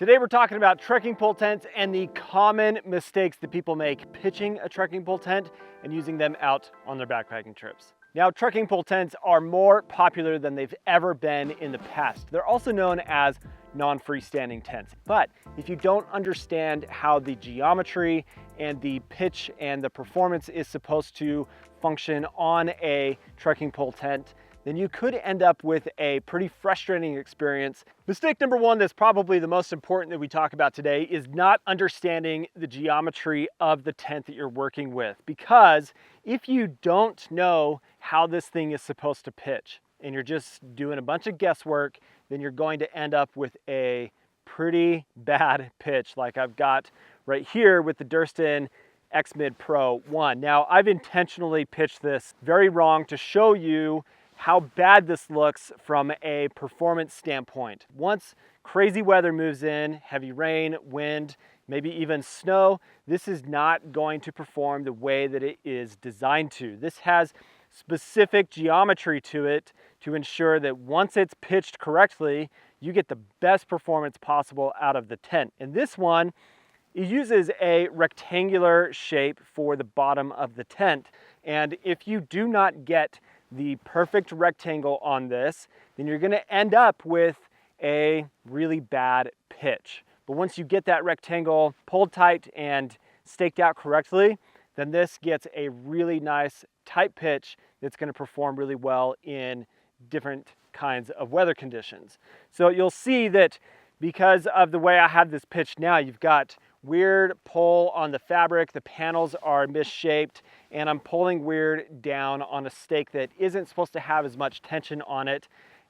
Today we're talking about trekking pole tents and the common mistakes that people make pitching a trekking pole tent and using them out on their backpacking trips. Now, trekking pole tents are more popular than they've ever been in the past. They're also known as non-freestanding tents. But if you don't understand how the geometry and the pitch and the performance is supposed to function on a trekking pole tent, then you could end up with a pretty frustrating experience. Mistake number one, that's probably the most important that we talk about today, is not understanding the geometry of the tent that you're working with. Because if you don't know how this thing is supposed to pitch and you're just doing a bunch of guesswork, then you're going to end up with a pretty bad pitch like I've got right here with the Durston X-Mid Pro 1. Now, I've intentionally pitched this very wrong to show you how bad this looks from a performance standpoint. Once crazy weather moves in, heavy rain, wind, maybe even snow, this is not going to perform the way that it is designed to. This has specific geometry to it to ensure that once it's pitched correctly, you get the best performance possible out of the tent. And this one, it uses a rectangular shape for the bottom of the tent. And if you do not get the perfect rectangle on this, then you're gonna end up with a really bad pitch. But once you get that rectangle pulled tight and staked out correctly, then this gets a really nice tight pitch that's gonna perform really well in different kinds of weather conditions. So you'll see that because of the way I have this pitched now, you've got weird pull on the fabric, the panels are misshaped, and I'm pulling weird down on a stake that isn't supposed to have as much tension on it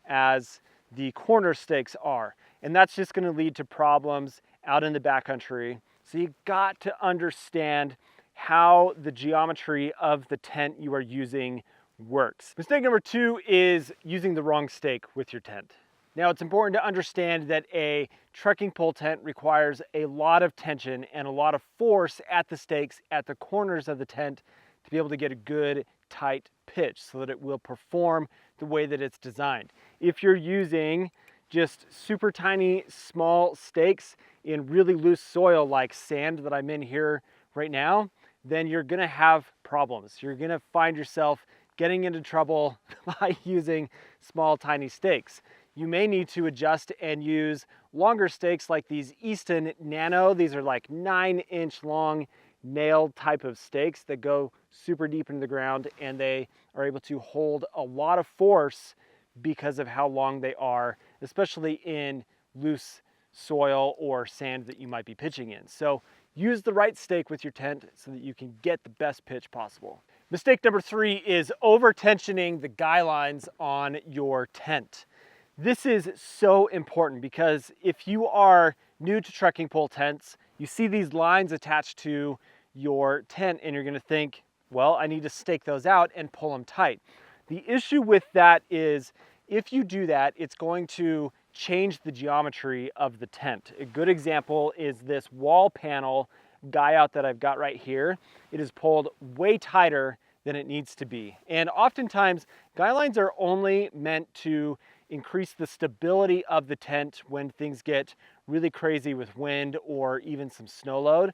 as the corner stakes are. And that's just gonna lead to problems out in the backcountry. So you got to understand how the geometry of the tent you are using works. Mistake number two is using the wrong stake with your tent. Now, it's important to understand that a trekking pole tent requires a lot of tension and a lot of force at the stakes at the corners of the tent to be able to get a good tight pitch so that it will perform the way that it's designed. If you're using just super tiny small stakes in really loose soil like sand that I'm in here right now, then you're gonna have problems. You're gonna find yourself getting into trouble by using small tiny stakes. You may need to adjust and use longer stakes like these Easton Nano. These are like 9-inch long nail type of stakes that go super deep into the ground, and they are able to hold a lot of force because of how long they are, especially in loose soil or sand that you might be pitching in. So use the right stake with your tent so that you can get the best pitch possible. Mistake number three is over-tensioning the guy lines on your tent. This is so important because if you are new to trekking pole tents, you see these lines attached to your tent and you're gonna think, well, I need to stake those out and pull them tight. The issue with that is if you do that, it's going to change the geometry of the tent. A good example is this wall panel guy out that I've got right here. It is pulled way tighter than it needs to be. And oftentimes, guy lines are only meant to increase the stability of the tent when things get really crazy with wind or even some snow load.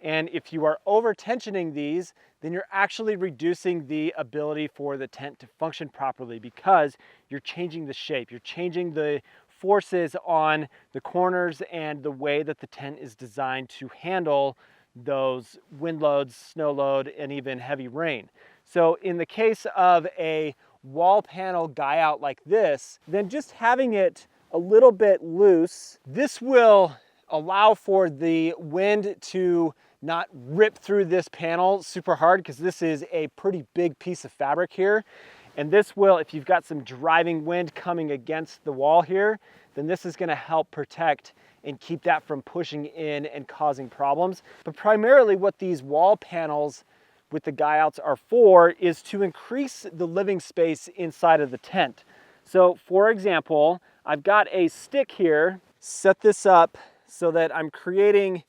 And if you are over tensioning these, then you're actually reducing the ability for the tent to function properly because you're changing the shape, you're changing the forces on the corners and the way that the tent is designed to handle those wind loads, snow load, and even heavy rain. So in the case of a wall panel guy out like this, then just having it a little bit loose, this will allow for the wind to not rip through this panel super hard because this is a pretty big piece of fabric here. And this will, if you've got some driving wind coming against the wall here, then this is gonna help protect and keep that from pushing in and causing problems. But primarily what these wall panels with the guy outs are for is to increase the living space inside of the tent. So for example, I've got a stick here, set this up so that I'm creating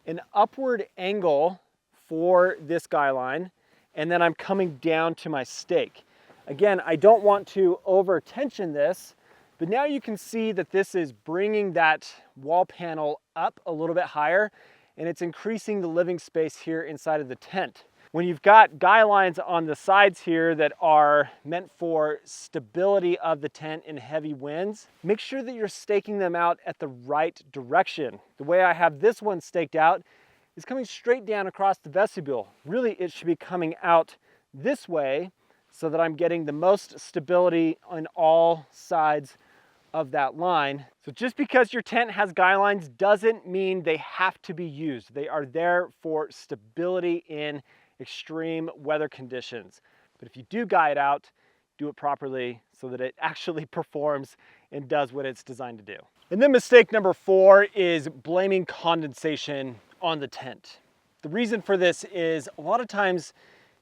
an upward angle for this guy line, and then I'm coming down to my stake. Again, I don't want to over tension this But now you can see that this is bringing that wall panel up a little bit higher, and it's increasing the living space here inside of the tent. When you've got guy lines on the sides here that are meant for stability of the tent in heavy winds, make sure that you're staking them out at the right direction. The way I have this one staked out is coming straight down across the vestibule. Really, it should be coming out this way so that I'm getting the most stability on all sides of that line. So just because your tent has guy lines doesn't mean they have to be used. They are there for stability in extreme weather conditions. But if you do guy it out, do it properly so that it actually performs and does what it's designed to do. And then mistake number 4 is blaming condensation on the tent. The reason for this is a lot of times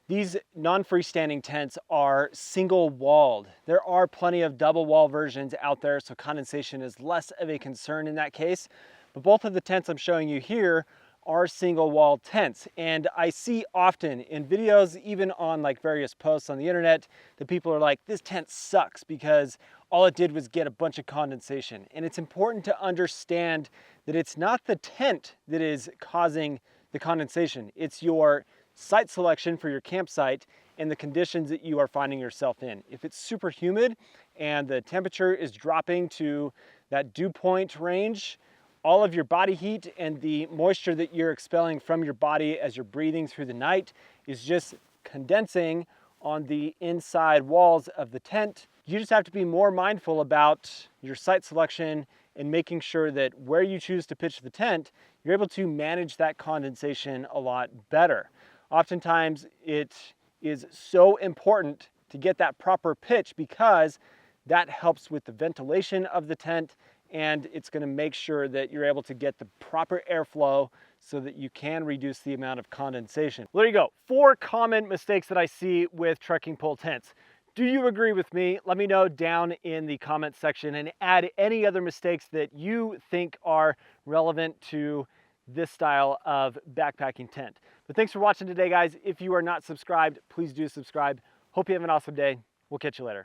these non-freestanding tents are single walled. There are plenty of double wall versions out there, so condensation is less of a concern in that case. But both of the tents I'm showing you here are single wall tents. And I see often in videos, even on like various posts on the internet, that people are like, this tent sucks because all it did was get a bunch of condensation. And it's important to understand that it's not the tent that is causing the condensation. It's your site selection for your campsite and the conditions that you are finding yourself in. If it's super humid and the temperature is dropping to that dew point range, all of your body heat and the moisture that you're expelling from your body as you're breathing through the night is just condensing on the inside walls of the tent. You just have to be more mindful about your site selection and making sure that where you choose to pitch the tent, you're able to manage that condensation a lot better. Oftentimes it is so important to get that proper pitch because that helps with the ventilation of the tent, and it's going to make sure that you're able to get the proper airflow so that you can reduce the amount of condensation. Well, there you go. 4 common mistakes that I see with trekking pole tents. Do you agree with me? Let me know down in the comment section and add any other mistakes that you think are relevant to this style of backpacking tent. But thanks for watching today, guys. If you are not subscribed, please do subscribe. Hope you have an awesome day. We'll catch you later.